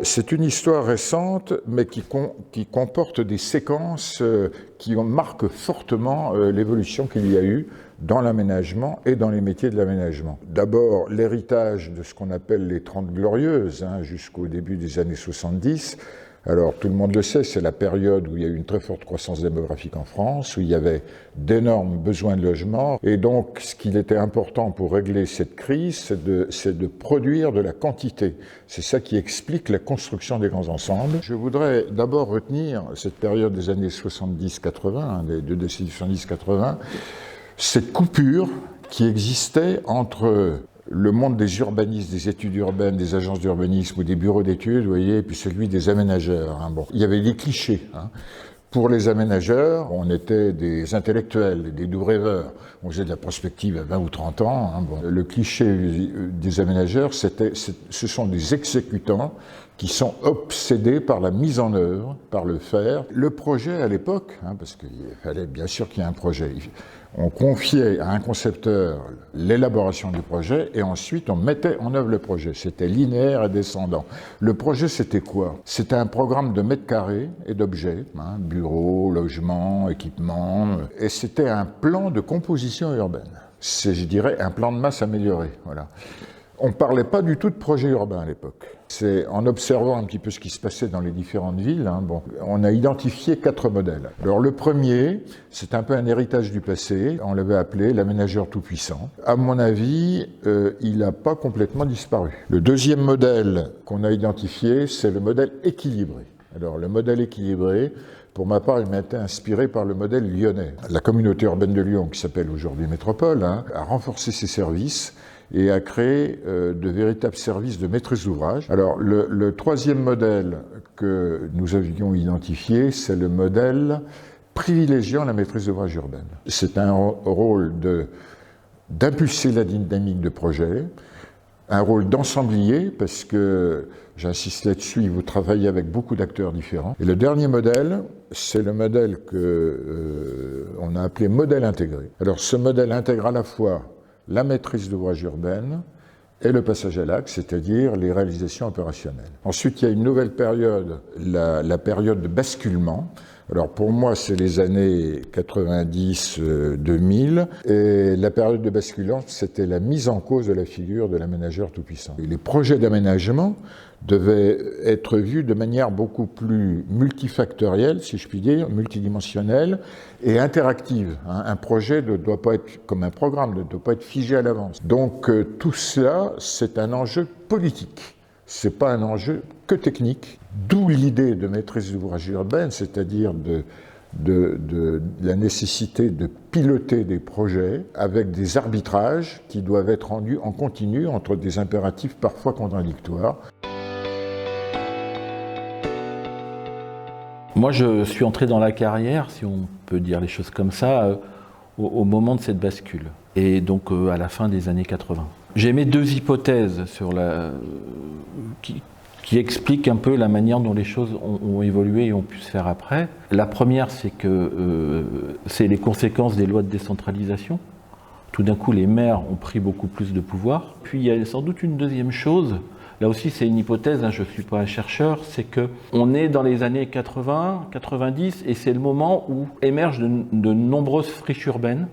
C'est une histoire récente, mais qui comporte des séquences qui marquent fortement l'évolution qu'il y a eu dans l'aménagement et dans les métiers de l'aménagement. D'abord, l'héritage de ce qu'on appelle les 30 Glorieuses, jusqu'au début des années 70. Alors, tout le monde le sait, c'est la période où il y a eu une très forte croissance démographique en France, où il y avait d'énormes besoins de logement. Et donc, ce qu'il était important pour régler cette crise, c'est de produire de la quantité. C'est ça qui explique la construction des grands ensembles. Je voudrais d'abord retenir cette période des années 70-80, des deux décennies 70-80, cette coupure qui existait entre le monde des urbanistes, des études urbaines, des agences d'urbanisme ou des bureaux d'études, vous voyez, et puis celui des aménageurs. Bon, il y avait des clichés. Pour les aménageurs, on était des intellectuels, des doux rêveurs. On faisait de la prospective à 20 ou 30 ans. Bon. Le cliché des aménageurs, ce sont des exécutants qui sont obsédés par la mise en œuvre, par le faire. Le projet à l'époque, parce qu'il fallait bien sûr qu'il y ait un projet, on confiait à un concepteur l'élaboration du projet et ensuite on mettait en œuvre le projet. C'était linéaire et descendant. Le projet, c'était quoi? C'était un programme de mètres carrés et d'objets, bureaux, logements, équipements, et c'était un plan de composition urbaine. C'est, je dirais, un plan de masse amélioré. Voilà. On ne parlait pas du tout de projet urbain à l'époque. C'est en observant un petit peu ce qui se passait dans les différentes villes, on a identifié 4 modèles. Alors le premier, c'est un peu un héritage du passé, on l'avait appelé l'aménageur tout-puissant. À mon avis, il n'a pas complètement disparu. Le deuxième modèle qu'on a identifié, c'est le modèle équilibré. Alors le modèle équilibré, pour ma part, il m'a été inspiré par le modèle lyonnais. La communauté urbaine de Lyon, qui s'appelle aujourd'hui Métropole, a renforcé ses services et a créé de véritables services de maîtrise d'ouvrage. Alors, le troisième modèle que nous avions identifié, c'est le modèle privilégiant la maîtrise d'ouvrage urbaine. C'est un rôle d'impulser la dynamique de projet, un rôle d'ensemblier, parce que, j'insiste là-dessus, vous travaillez avec beaucoup d'acteurs différents. Et le dernier modèle, c'est le modèle qu'on a appelé modèle intégré. Alors, ce modèle intègre à la fois la maîtrise d'ouvrage urbaine et le passage à l'acte, c'est-à-dire les réalisations opérationnelles. Ensuite, il y a une nouvelle période, la période de basculement. Alors pour moi, c'est les années 90-2000, et la période de basculement, c'était la mise en cause de la figure de l'aménageur tout-puissant. Les projets d'aménagement devaient être vus de manière beaucoup plus multifactorielle, si je puis dire, multidimensionnelle et interactive. Un projet ne doit pas être comme un programme, ne doit pas être figé à l'avance. Donc tout cela, c'est un enjeu politique. Ce n'est pas un enjeu que technique, d'où l'idée de maîtrise d'ouvrage urbaine, c'est-à-dire de la nécessité de piloter des projets avec des arbitrages qui doivent être rendus en continu entre des impératifs parfois contradictoires. Moi, je suis entré dans la carrière, si on peut dire les choses comme ça, au moment de cette bascule, et donc à la fin des années 80. J'ai mis 2 hypothèses qui expliquent un peu la manière dont les choses ont évolué et ont pu se faire après. La première, c'est que c'est les conséquences des lois de décentralisation. Tout d'un coup, les maires ont pris beaucoup plus de pouvoir. Puis il y a sans doute une deuxième chose, là aussi c'est une hypothèse, je ne suis pas un chercheur, c'est qu'on est dans les années 80, 90, et c'est le moment où émergent de nombreuses friches urbaines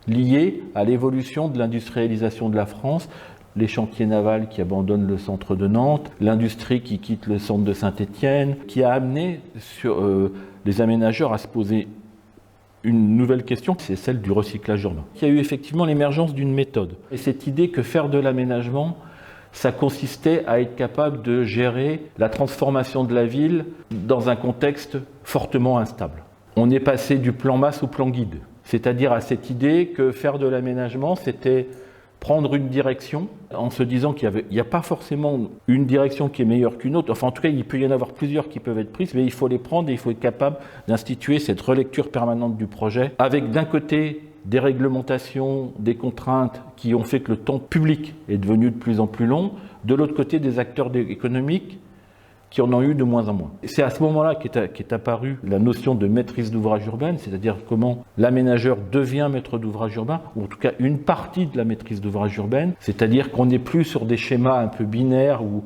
liées à l'évolution de l'industrialisation de la France, les chantiers navals qui abandonnent le centre de Nantes, l'industrie qui quitte le centre de Saint-Étienne, qui a amené les aménageurs à se poser une nouvelle question, c'est celle du recyclage urbain. Il y a eu effectivement l'émergence d'une méthode. Et cette idée que faire de l'aménagement, ça consistait à être capable de gérer la transformation de la ville dans un contexte fortement instable. On est passé du plan masse au plan guide. C'est-à-dire à cette idée que faire de l'aménagement, c'était prendre une direction en se disant qu'il n'y a pas forcément une direction qui est meilleure qu'une autre. Enfin, en tout cas, il peut y en avoir plusieurs qui peuvent être prises, mais il faut les prendre et il faut être capable d'instituer cette relecture permanente du projet avec d'un côté des réglementations, des contraintes qui ont fait que le temps public est devenu de plus en plus long, de l'autre côté des acteurs économiques qui en ont eu de moins en moins. C'est à ce moment-là qu'est apparue la notion de maîtrise d'ouvrage urbaine, c'est-à-dire comment l'aménageur devient maître d'ouvrage urbain, ou en tout cas une partie de la maîtrise d'ouvrage urbaine, c'est-à-dire qu'on n'est plus sur des schémas un peu binaires où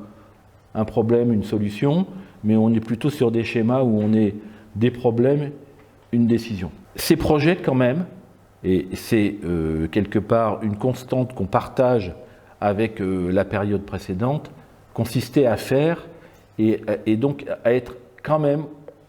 un problème, une solution, mais on est plutôt sur des schémas où on est des problèmes, une décision. Ces projets quand même, et c'est quelque part une constante qu'on partage avec la période précédente, consistaient à faire et donc à être quand même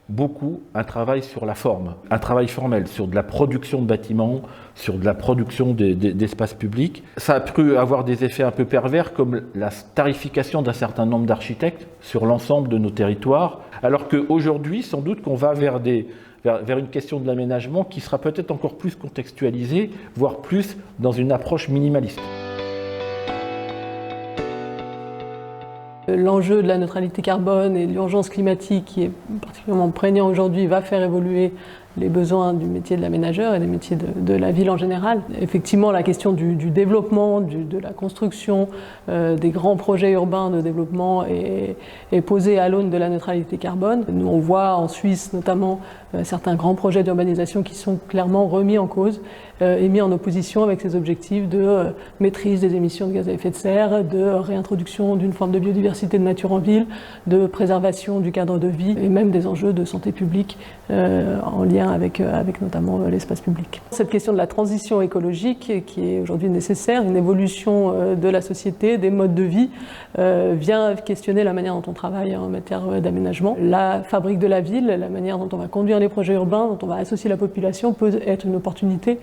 beaucoup un travail sur la forme, un travail formel, sur de la production de bâtiments, sur de la production d'espaces publics. Ça a pu avoir des effets un peu pervers comme la tarification d'un certain nombre d'architectes sur l'ensemble de nos territoires, alors qu'aujourd'hui, sans doute qu'on va vers une question de l'aménagement qui sera peut-être encore plus contextualisée, voire plus dans une approche minimaliste. L'enjeu de la neutralité carbone et de l'urgence climatique qui est particulièrement prégnant aujourd'hui va faire évoluer les besoins du métier de l'aménageur et des métiers de la ville en général. Effectivement, la question du développement, de la construction, des grands projets urbains de développement est posée à l'aune de la neutralité carbone. Nous, on voit en Suisse notamment certains grands projets d'urbanisation qui sont clairement remis en cause et mis en opposition avec ces objectifs de maîtrise des émissions de gaz à effet de serre, de réintroduction d'une forme de biodiversité de nature en ville, de préservation du cadre de vie et même des enjeux de santé publique en lien avec notamment l'espace public. Cette question de la transition écologique qui est aujourd'hui nécessaire, une évolution de la société, des modes de vie, vient questionner la manière dont on travaille en matière d'aménagement. La fabrique de la ville, la manière dont on va conduire les projets urbains, dont on va associer la population peut être une opportunité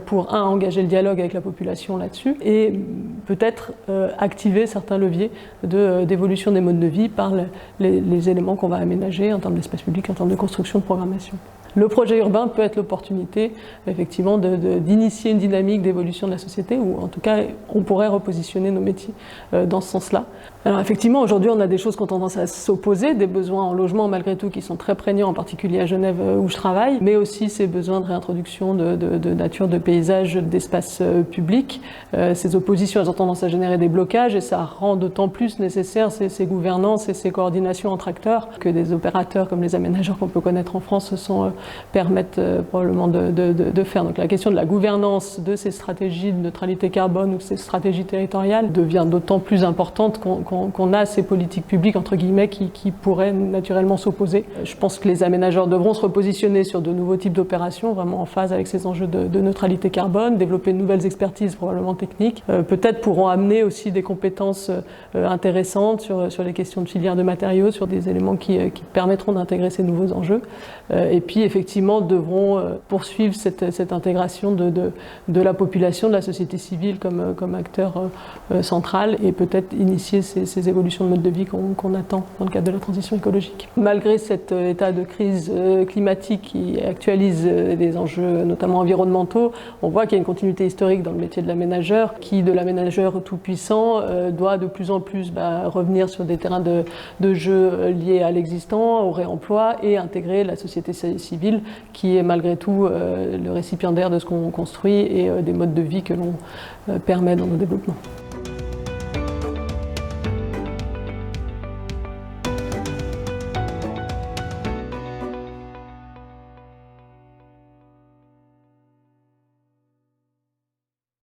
pour engager le dialogue avec la population là-dessus et peut-être activer certains leviers d'évolution des modes de vie par les éléments qu'on va aménager en termes d'espace public, en termes de construction, de programmation. Le projet urbain peut être l'opportunité, effectivement, d'initier une dynamique d'évolution de la société, ou en tout cas, on pourrait repositionner nos métiers dans ce sens-là. Alors effectivement, aujourd'hui, on a des choses qui ont tendance à s'opposer, des besoins en logement, malgré tout, qui sont très prégnants, en particulier à Genève, où je travaille, mais aussi ces besoins de réintroduction de nature, de paysage, d'espace public. Ces oppositions, elles ont tendance à générer des blocages, et ça rend d'autant plus nécessaire ces gouvernances et ces coordinations entre acteurs que des opérateurs comme les aménageurs qu'on peut connaître en France permettent probablement de faire. Donc la question de la gouvernance de ces stratégies de neutralité carbone ou ces stratégies territoriales devient d'autant plus importante qu'on a ces politiques publiques, entre guillemets, qui pourraient naturellement s'opposer. Je pense que les aménageurs devront se repositionner sur de nouveaux types d'opérations, vraiment en phase avec ces enjeux de neutralité carbone, développer de nouvelles expertises probablement techniques, peut-être pourront amener aussi des compétences intéressantes sur les questions de filière de matériaux, sur des éléments qui permettront d'intégrer ces nouveaux enjeux. Et puis effectivement devront poursuivre cette intégration de la population, de la société civile comme acteur central et peut-être initier ces évolutions de mode de vie qu'on attend dans le cadre de la transition écologique. Malgré cet état de crise climatique qui actualise des enjeux notamment environnementaux, on voit qu'il y a une continuité historique dans le métier de l'aménageur qui, de l'aménageur tout-puissant, doit de plus en plus revenir sur des terrains de jeu liés à l'existant, au réemploi et intégrer la société civile qui est malgré tout le récipiendaire de ce qu'on construit et des modes de vie que l'on permet dans nos développements.